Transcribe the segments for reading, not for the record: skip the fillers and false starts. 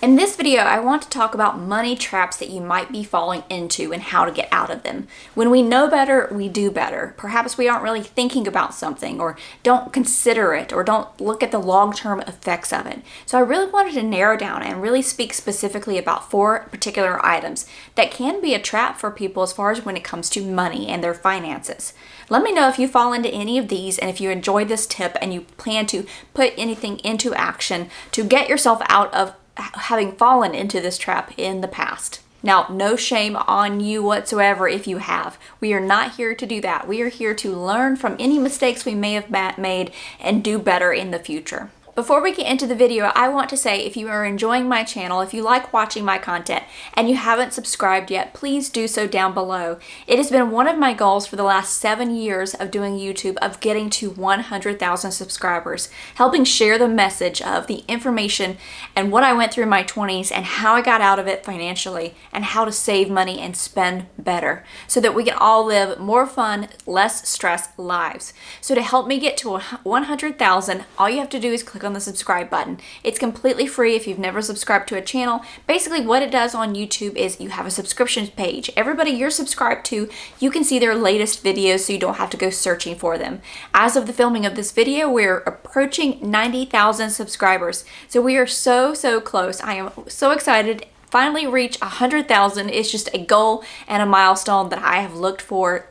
In this video, I want to talk about money traps that you might be falling into and how to get out of them. When we know better, we do better. Perhaps we aren't really thinking about something or don't consider it or don't look at the long-term effects of it. So I really wanted to narrow down and really speak specifically about 4 particular items that can be a trap for people as far as when it comes to money and their finances. Let me know if you fall into any of these and if you enjoyed this tip and you plan to put anything into action to get yourself out of having fallen into this trap in the past. Now, no shame on you whatsoever if you have. We are not here to do that. We are here to learn from any mistakes we may have made and do better in the future. Before we get into the video, I want to say if you are enjoying my channel, if you like watching my content, and you haven't subscribed yet, please do so down below. It has been one of my goals for the last 7 years of doing YouTube of getting to 100,000 subscribers, helping share the message of the information and what I went through in my 20s and how I got out of it financially and how to save money and spend better so that we can all live more fun, less stress lives. So to help me get to 100,000, all you have to do is click on the subscribe button. It's completely free if you've never subscribed to a channel. Basically what it does on YouTube is you have a subscription page. Everybody you're subscribed to, you can see their latest videos so you don't have to go searching for them. As of the filming of this video, we're approaching 90,000 subscribers. So we are so close. I am so excited. Finally reach 100,000. It's just a goal and a milestone that I have looked for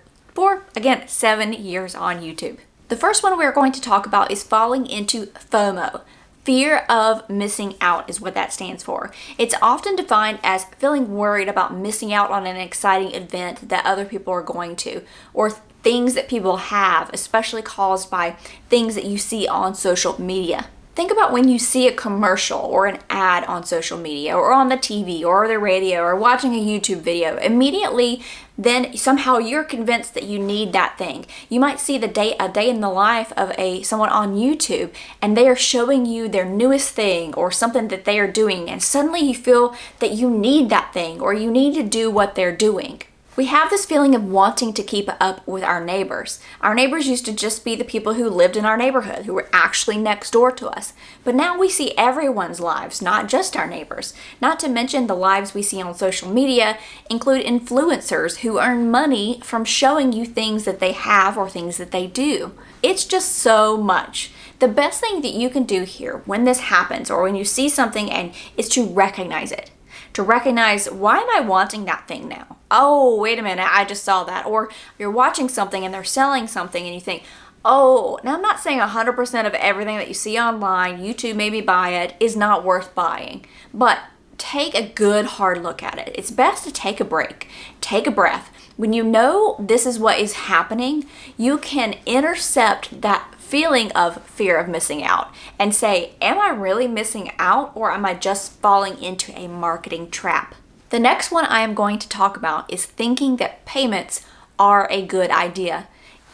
again 7 years on YouTube. The first one we're going to talk about is falling into FOMO. Fear of missing out is what that stands for. It's often defined as feeling worried about missing out on an exciting event that other people are going to, or things that people have, especially caused by things that you see on social media. Think about when you see a commercial or an ad on social media or on the TV or the radio or watching a YouTube video. Immediately, then somehow you're convinced that you need that thing. You might see a day in the life of someone on YouTube and they are showing you their newest thing or something that they are doing, and suddenly you feel that you need that thing or you need to do what they're doing. We have this feeling of wanting to keep up with our neighbors. Our neighbors used to just be the people who lived in our neighborhood, who were actually next door to us. But now we see everyone's lives, not just our neighbors. Not to mention the lives we see on social media include influencers who earn money from showing you things that they have or things that they do. It's just so much. The best thing that you can do here when this happens or when you see something is to recognize it. To recognize, why am I wanting that thing now? Oh, wait a minute, I just saw that. Or you're watching something and they're selling something and you think, oh, now I'm not saying 100% of everything that you see online, YouTube maybe buy it, is not worth buying. But take a good hard look at it. It's best to take a break, take a breath. When you know this is what is happening, you can intercept that feeling of fear of missing out and say, am I really missing out or am I just falling into a marketing trap? The next one I am going to talk about is thinking that payments are a good idea,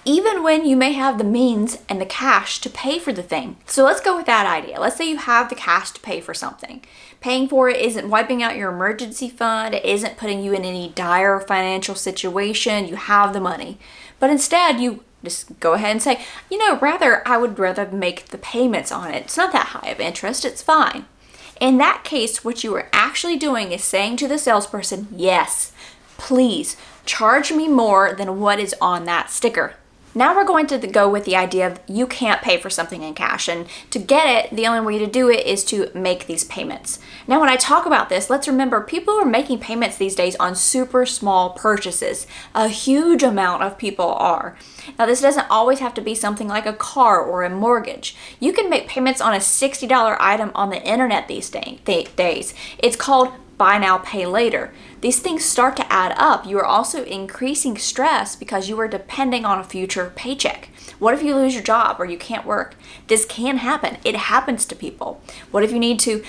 even when you may have the means and the cash to pay for the thing. So let's go with that idea. Let's say you have the cash to pay for something. Paying for it isn't wiping out your emergency fund. It isn't putting you in any dire financial situation. You have the money. But instead, you just go ahead and say, I would rather make the payments on it. It's not that high of interest. It's fine. In that case, what you are actually doing is saying to the salesperson, yes, please charge me more than what is on that sticker. Now we're going to go with the idea of you can't pay for something in cash, and to get it, the only way to do it is to make these payments. Now when I talk about this, let's remember people are making payments these days on super small purchases. A huge amount of people are. Now this doesn't always have to be something like a car or a mortgage. You can make payments on a $60 item on the internet these days. It's called buy now, pay later. These things start to add up. You are also increasing stress because you are depending on a future paycheck. What if you lose your job or you can't work? This can happen. It happens to people. What if you need to you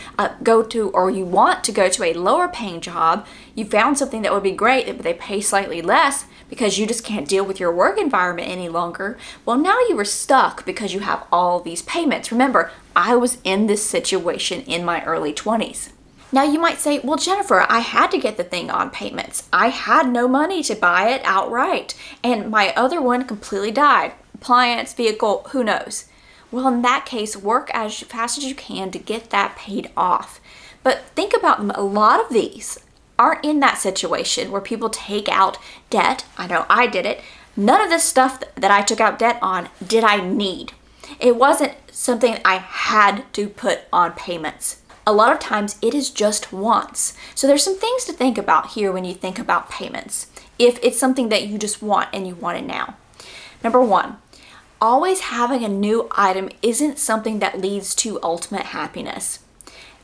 want to go to a lower paying job? You found something that would be great, but they pay slightly less because you just can't deal with your work environment any longer. Well, now you are stuck because you have all these payments. Remember, I was in this situation in my early 20s. Now you might say, well, Jennifer, I had to get the thing on payments. I had no money to buy it outright, and my other one completely died. Appliance, vehicle, who knows? Well, in that case, work as fast as you can to get that paid off. But think about them, a lot of these aren't in that situation where people take out debt. I know I did it. None of this stuff that I took out debt on did I need. It wasn't something I had to put on payments. A lot of times it is just wants. So there's some things to think about here when you think about payments, if it's something that you just want and you want it now. Number one, always having a new item isn't something that leads to ultimate happiness.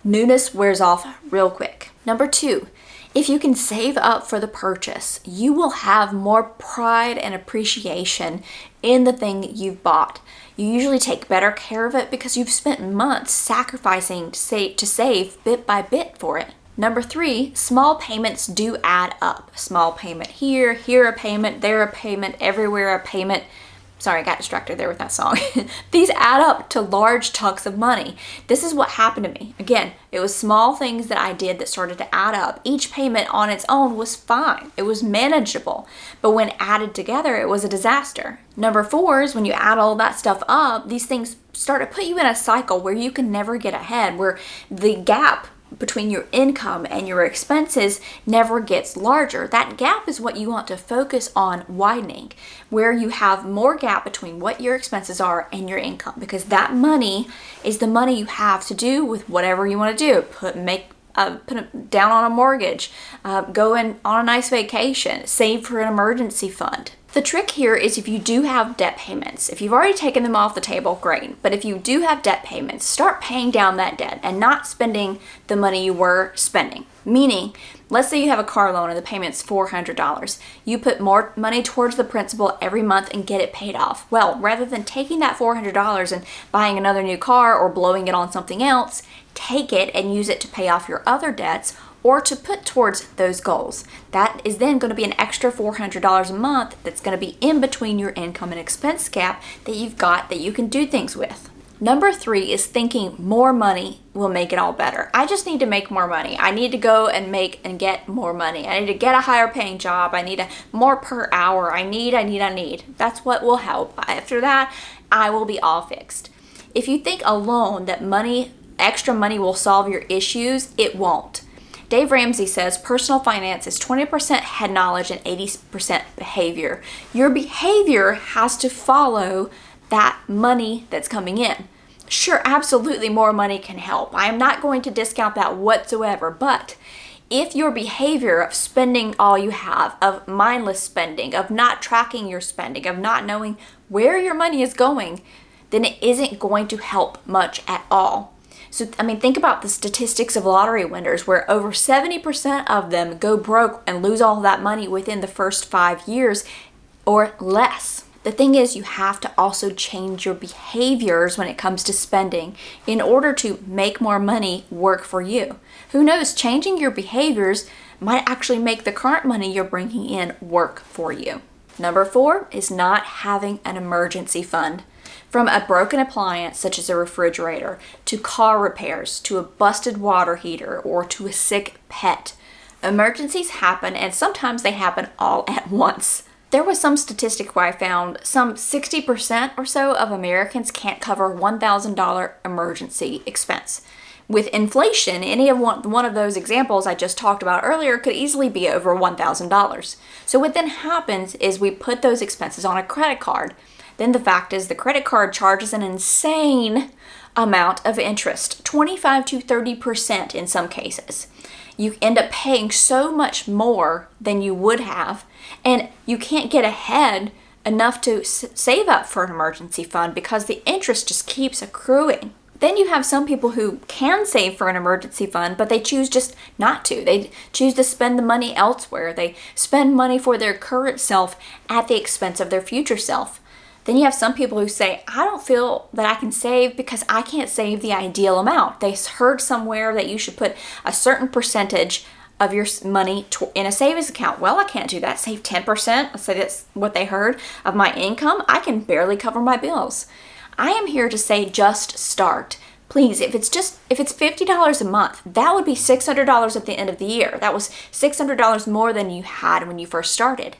Newness wears off real quick. Number two, if you can save up for the purchase, you will have more pride and appreciation in the thing you've bought. You usually take better care of it because you've spent months sacrificing to save bit by bit for it. Number three, small payments do add up. Small payment here a payment, there a payment, everywhere a payment. Sorry, I got distracted there with that song. These add up to large chunks of money. This is what happened to me. Again, it was small things that I did that started to add up. Each payment on its own was fine. It was manageable. But when added together, it was a disaster. Number four is when you add all that stuff up, these things start to put you in a cycle where you can never get ahead, where the gap between your income and your expenses never gets larger. That gap is what you want to focus on widening, where you have more gap between what your expenses are and your income, because that money is the money you have to do with whatever you want to do. Put it down on a mortgage, go on a nice vacation, save for an emergency fund. The trick here is if you do have debt payments, if you've already taken them off the table, great. But if you do have debt payments, start paying down that debt and not spending the money you were spending. Meaning, let's say you have a car loan and the payment's $400. You put more money towards the principal every month and get it paid off. Well, rather than taking that $400 and buying another new car or blowing it on something else, take it and use it to pay off your other debts or to put towards those goals. That is then going to be an extra $400 a month that's going to be in between your income and expense gap that you've got that you can do things with. Number three is thinking more money will make it all better. I just need to make more money. I need to go and make and get more money. I need to get a higher paying job. I need more per hour. I need. That's what will help. After that, I will be all fixed. If you think alone that extra money will solve your issues, it won't. Dave Ramsey says personal finance is 20% head knowledge and 80% behavior. Your behavior has to follow that money that's coming in. Sure, absolutely more money can help. I am not going to discount that whatsoever, but if your behavior of spending all you have, of mindless spending, of not tracking your spending, of not knowing where your money is going, then it isn't going to help much at all. So, think about the statistics of lottery winners where over 70% of them go broke and lose all that money within the first 5 years or less. The thing is, you have to also change your behaviors when it comes to spending in order to make more money work for you. Who knows, changing your behaviors might actually make the current money you're bringing in work for you. Number four is not having an emergency fund. From a broken appliance such as a refrigerator, to car repairs, to a busted water heater, or to a sick pet. Emergencies happen, and sometimes they happen all at once. There was some statistic where I found some 60% or so of Americans can't cover $1,000 emergency expense. With inflation, any of one of those examples I just talked about earlier could easily be over $1,000. So what then happens is we put those expenses on a credit card. Then the fact is the credit card charges an insane amount of interest, 25 to 30% in some cases. You end up paying so much more than you would have, and you can't get ahead enough to save up for an emergency fund because the interest just keeps accruing. Then you have some people who can save for an emergency fund, but they choose just not to. They choose to spend the money elsewhere. They spend money for their current self at the expense of their future self. Then you have some people who say, I don't feel that I can save because I can't save the ideal amount. They heard somewhere that you should put a certain percentage of your money in a savings account. Well, I can't do that. Save 10%, let's say that's what they heard, of my income. I can barely cover my bills. I am here to say just start. Please, if it's $50 a month, that would be $600 at the end of the year. That was $600 more than you had when you first started.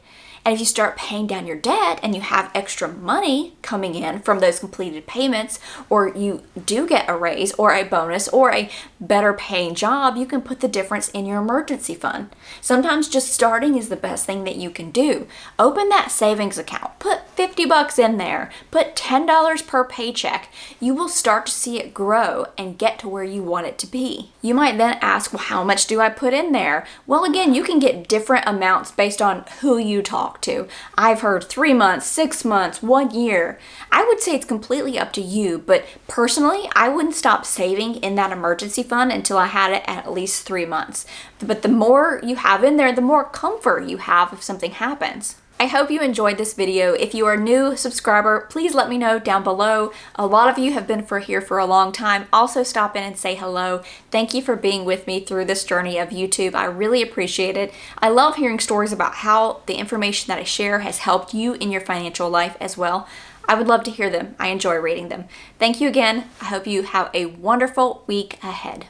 And if you start paying down your debt and you have extra money coming in from those completed payments, or you do get a raise or a bonus or a better paying job, you can put the difference in your emergency fund. Sometimes just starting is the best thing that you can do. Open that savings account, put $50 in there, put $10 per paycheck. You will start to see it grow and get to where you want it to be. You might then ask, well, how much do I put in there? Well, again, you can get different amounts based on who you talk to. I've heard 3 months, 6 months, 1 year. I would say it's completely up to you, but personally, I wouldn't stop saving in that emergency fund until I had it at least 3 months. But the more you have in there, the more comfort you have if something happens. I hope you enjoyed this video. If you are a new subscriber, please let me know down below. A lot of you have been here for a long time. Also stop in and say hello. Thank you for being with me through this journey of YouTube. I really appreciate it. I love hearing stories about how the information that I share has helped you in your financial life as well. I would love to hear them. I enjoy reading them. Thank you again. I hope you have a wonderful week ahead.